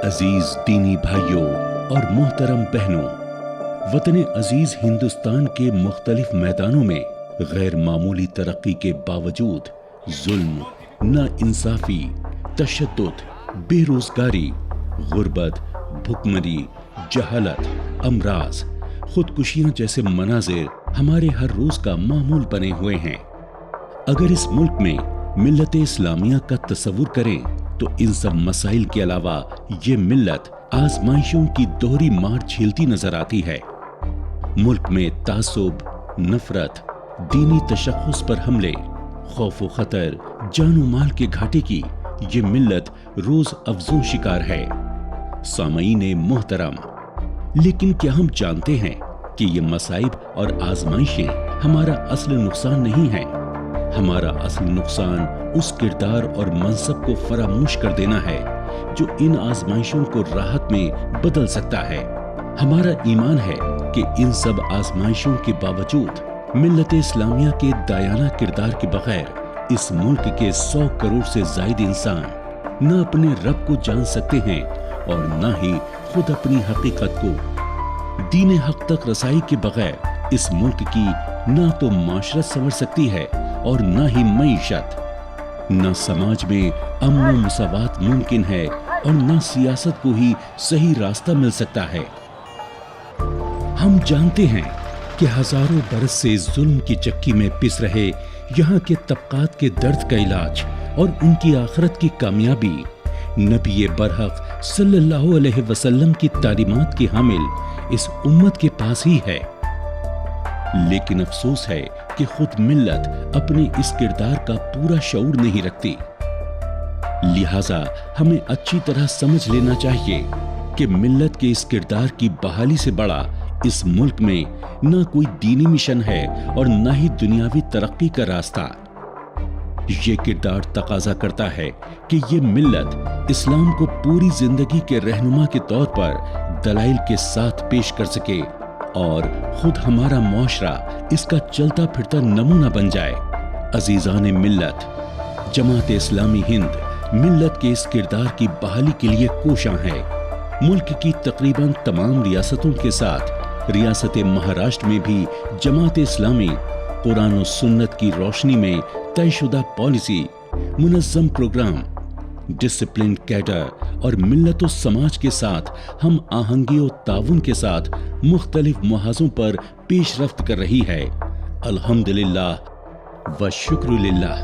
अजीज दीनी भाइयों और मोहतरम बहनों, वतन अजीज हिंदुस्तान के मुख्तलिफ मैदानों में गैर मामूली तरक्की के बावजूद जुल्म, नाइंसाफी, तशद्दुद, बेरोजगारी, गुर्बत, भुखमरी, जहालत, अमराज, खुदकुशियां जैसे मनाजिर हमारे हर रोज का मामूल बने हुए हैं। अगर इस मुल्क में मिल्लत इस्लामिया का तस्वुर करें तो इन सब मसाइल के अलावा ये मिल्लत आजमाइशों की दोहरी मार झेलती नजर आती है। मुल्क में तासुब, नफरत, दीनी तशख्खुस पर हमले, खौफ व खतर, जानो माल के घाटे की ये मिल्लत रोज अफजों शिकार है। सामईन मोहतरम, लेकिन क्या हम जानते हैं कि ये मसाइब और आजमाइशें हमारा असल नुकसान नहीं है। हमारा असल नुकसान उस किरदार और मनसब को फरामोश कर देना है जो इन आजमाइशों को राहत में बदल सकता है। हमारा ईमान है कि इन सब आजमाइशों के बावजूद मिल्लत इस्लामिया के दायाना किरदार के बगैर इस मुल्क के 100 करोड़ से ज्यादा इंसान न अपने रब को जान सकते हैं और न ही खुद अपनी हकीकत को। दीन हक तक रसाई के बगैर इस मुल्क की न तो माशरत संवर सकती है और न ही मईशत। न समाज में अमन व मुसावात मुमकिन है और न सियासत को ही सही रास्ता मिल सकता है। हम जानते हैं कि हजारों बरस से जुल्म की चक्की में पिस रहे यहाँ के तबकात के दर्द का इलाज और उनकी आखिरत की कामयाबी नबी बरहक सल्लल्लाहु अलैहि वसल्लम की तालीमात की हामिल इस उम्मत के पास ही है। लेकिन अफसोस है कि खुद मिल्लत अपने इस किरदार का पूरा शऊर नहीं रखती। लिहाजा हमें अच्छी तरह समझ लेना चाहिए कि मिल्लत के इस किरदार की बहाली से बड़ा इस मुल्क में न कोई दीनी मिशन है और न ही दुनियावी तरक्की का रास्ता। ये किरदार तकाजा करता है कि ये मिल्लत इस्लाम को पूरी जिंदगी के रहनुमा के तौर पर दलाइल के साथ पेश कर सके और खुद हमारा मुआशरा इसका चलता फिरता नमूना बन जाए। अजीजान मिल्लत, जमात इस्लामी हिंद मिल्लत के इस किरदार की बहाली के लिए कोशां है। मुल्क की तकरीबन तमाम रियासतों के साथ रियासत महाराष्ट्र में भी जमात इस्लामी कुरान और सुन्नत की रोशनी में तयशुदा पॉलिसी, मुनज़्ज़म प्रोग्राम, डिसिप्लिन कैडर और मिल्लत समाज के साथ हम आहंगी और ताउन के साथ मुख्तलिफ मुहाजों पर पेशरफ्त कर रही है। अल्हम्दुलिल्लाह व शुक्रुलिल्लाह।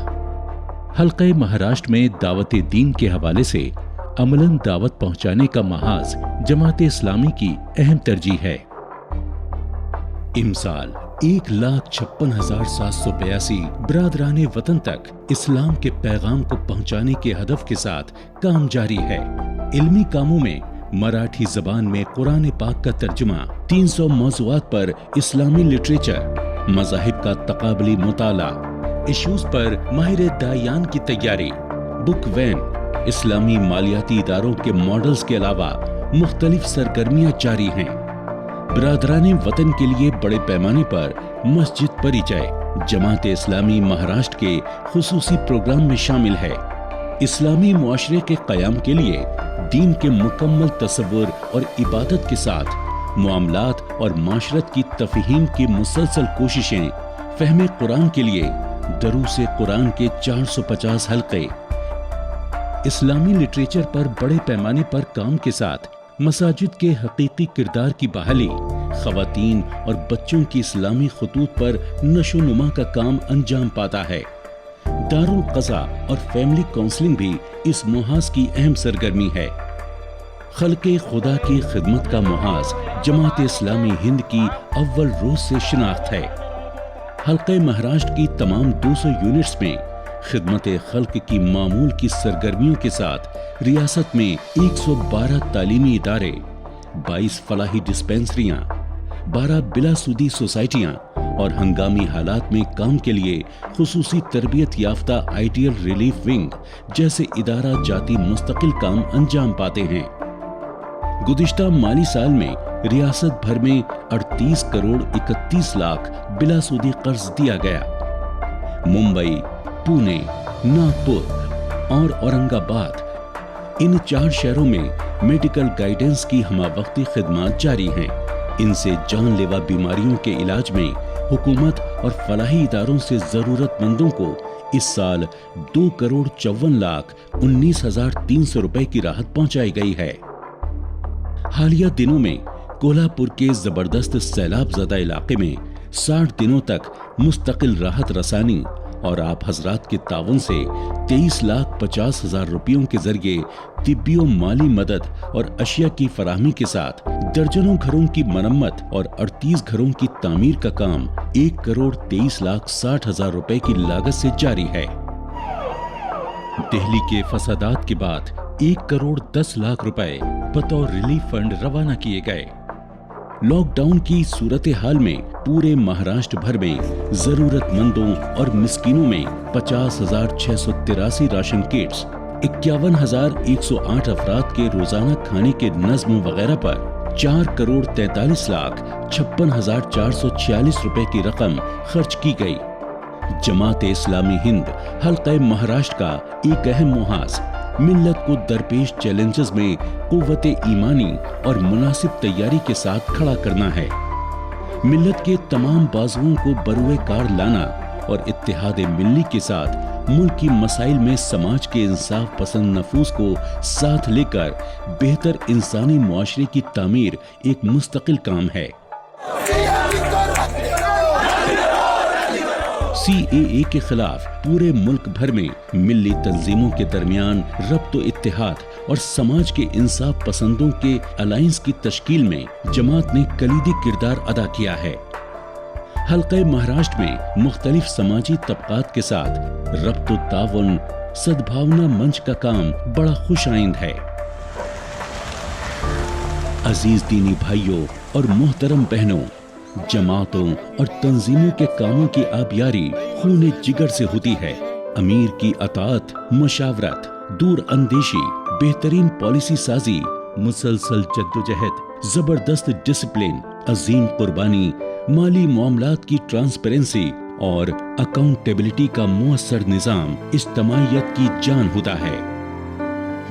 हल्क़े महाराष्ट्र में दावत दीन के हवाले से अमलन दावत पहुंचाने का महाज जमात इस्लामी की अहम तरजीह है। इमसाल 1,56,782 बरादराने वतन तक इस्लाम के पैगाम को पहुंचाने के हदफ के साथ काम जारी है। इल्मी कामों में मराठी जबान में कुरान पाक का तर्जुमा, 300 मौज़ूआत पर इस्लामी लिटरेचर, मज़ाहिब का तकाबली मुताला, इशूज पर माहिर दायान की तैयारी, बुक वैन, इस्लामी मालियाती इदारों के मॉडल्स के अलावा मुख्तलिफ सरगर्मियां जारी हैं। बिरादराने वतन के लिए बड़े पैमाने पर मस्जिद परिचय जमात इस्लामी महाराष्ट्र के खुसूसी प्रोग्राम में शामिल है। इस्लामी मुआशरे के क़याम के लिए दीन के मुकम्मल तसव्वुर और इबादत के साथ मुआमलात और माशरत की तफ़हीम की मुसलसल कोशिशें, फ़हमे कुरान के लिए दरूसे कुरान के 450 हल्क़े, इस्लामी लिटरेचर पर बड़े पैमाने पर काम के साथ मसाजिद के हकीकी किरदार की बहाली, ख़वातीन और बच्चों की इस्लामी खतूत पर नशोनुमा का काम अंजाम पाता है। दारुल क़ज़ा और फैमिली काउंसलिंग भी इस मुहाज की अहम सरगर्मी है। खल्क़े खुदा की खिदमत का मुहाज जमात इस्लामी हिंद की अव्वल रोज से शिनाख्त है। हल्क़े महाराष्ट्र की तमाम 200 यूनिट्स में खिदमत खल्क की मामूल की सरगर्मियों के साथ रियासत में 112 तालीमी इदारे, 22 फलाही डिस्पेंसरियां, 12 बिलासूदी सोसाइटियां और हंगामी हालात में काम के लिए खुसूसी तरबियत याफ्ता आइडियल रिलीफ विंग जैसे इदारा जाती मुस्तकिल काम अंजाम पाते हैं। गुज़िश्ता माली साल में रियासत भर में 38 करोड़ 31 लाख बिलासूदी कर्ज दिया गया। मुंबई, पुणे, नागपुर और औरंगाबाद इन 4 शहरों में میڈیکل گائیڈنس کی ہمہ خدمات جاری ہیں۔ ان سے جان لیوا بیماریوں کے علاج میں حکومت اور فلاحی اداروں سے ضرورت مندوں کو اس سال 2,54,19,300 روپے کی راحت پہنچائی گئی ہے۔ حالیہ دنوں میں کولہاپور کے زبردست سیلاب زدہ علاقے میں 60 دنوں تک مستقل راحت رسانی اور آپ حضرات کے تعاون سے 23,50,000 روپیوں کے ذریعے طبی و مالی مدد اور اشیاء کی فراہمی کے ساتھ درجنوں گھروں کی مرمت اور 38 گھروں کی تعمیر کا کام 1,23,60,000 روپے کی لاگت سے جاری ہے۔ دہلی کے فسادات کے بعد 1,10,00,000 روپے بطور ریلیف فنڈ روانہ کیے گئے۔ لاک ڈاؤن کی صورتحال میں پورے مہاراشٹر بھر میں ضرورت مندوں اور مسکینوں میں 50,683 راشن کٹس، 51,108 افراد کے روزانہ کھانے کے نظم وغیرہ پر 4,43,56,446 روپے کی رقم خرچ کی گئی۔ جماعت اسلامی ہند حلقہ مہاراشٹر کا ایک اہم محاذ ملت کو درپیش چیلنجز میں قوت ایمانی اور مناسب تیاری کے ساتھ کھڑا کرنا ہے۔ ملت کے تمام بازوؤں کو بروئے کار لانا اور اتحاد ملی کے ساتھ ملکی مسائل میں سماج کے انصاف پسند نفوذ کو ساتھ لے کر بہتر انسانی معاشرے کی تعمیر ایک مستقل کام ہے۔ CAA کے خلاف پورے ملک بھر میں ملی تنظیموں کے درمیان ربط و اتحاد اور سماج کے انصاف پسندوں کے الائنس کی تشکیل میں جماعت نے کلیدی کردار ادا کیا ہے۔ حلقہ مہاراشٹر میں مختلف سماجی طبقات کے ساتھ ربط و تعاون سدبھاونا منچ کا کام بڑا خوش آئند ہے۔ عزیز دینی بھائیوں اور محترم بہنوں، جماعتوں اور تنظیموں کے کاموں کی آبیاری خون جگر سے ہوتی ہے۔ امیر کی اطاعت، مشاورت، دور اندیشی، بہترین پالیسی سازی، مسلسل جدوجہد، زبردست ڈسپلن، عظیم قربانی، مالی معاملات کی ٹرانسپیرنسی اور اکاؤنٹیبلٹی کا مؤثر نظام اجتماعیت کی جان ہوتا ہے۔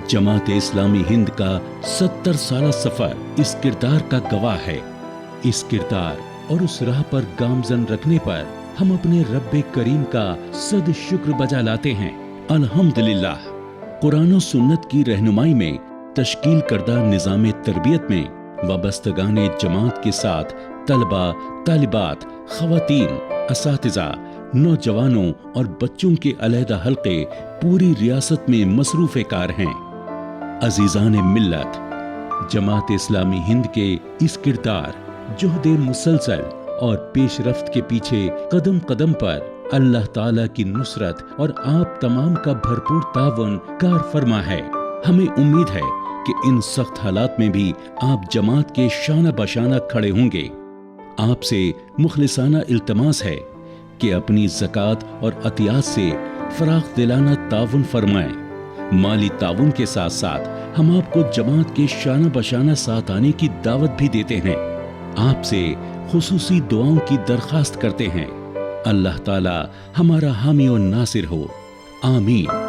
جماعت اسلامی ہند کا 70 سالہ سفر اس کردار کا گواہ ہے۔ اس کردار اور اس راہ پر گامزن رکھنے پر ہم اپنے رب کریم کا صد شکر بجا لاتے ہیں۔ الحمدللہ، قرآن و سنت کی رہنمائی میں تشکیل کردہ نظام تربیت میں وابستگان جماعت کے ساتھ طلبہ، طالبات، خواتین، اساتذہ، نوجوانوں اور بچوں کے علیحدہ حلقے پوری ریاست میں مصروف کار ہیں۔ عزیزان ملت، جماعت اسلامی ہند کے اس کردار، جہد مسلسل اور پیش رفت کے پیچھے قدم قدم پر اللہ تعالیٰ کی نصرت اور آپ تمام کا بھرپور تعاون کار فرما ہے۔ ہمیں امید ہے کہ ان سخت حالات میں بھی آپ جماعت کے شانہ بشانہ کھڑے ہوں گے۔ آپ سے مخلصانہ التماس ہے کہ اپنی زکوٰۃ اور عطیات سے فراخ دلانہ تعاون فرمائیں۔ مالی تعاون کے ساتھ ساتھ ہم آپ کو جماعت کے شانہ بشانہ ساتھ آنے کی دعوت بھی دیتے ہیں۔ آپ سے خصوصی دعاؤں کی درخواست کرتے ہیں۔ اللہ تعالی ہمارا حامی و ناصر ہو، آمین۔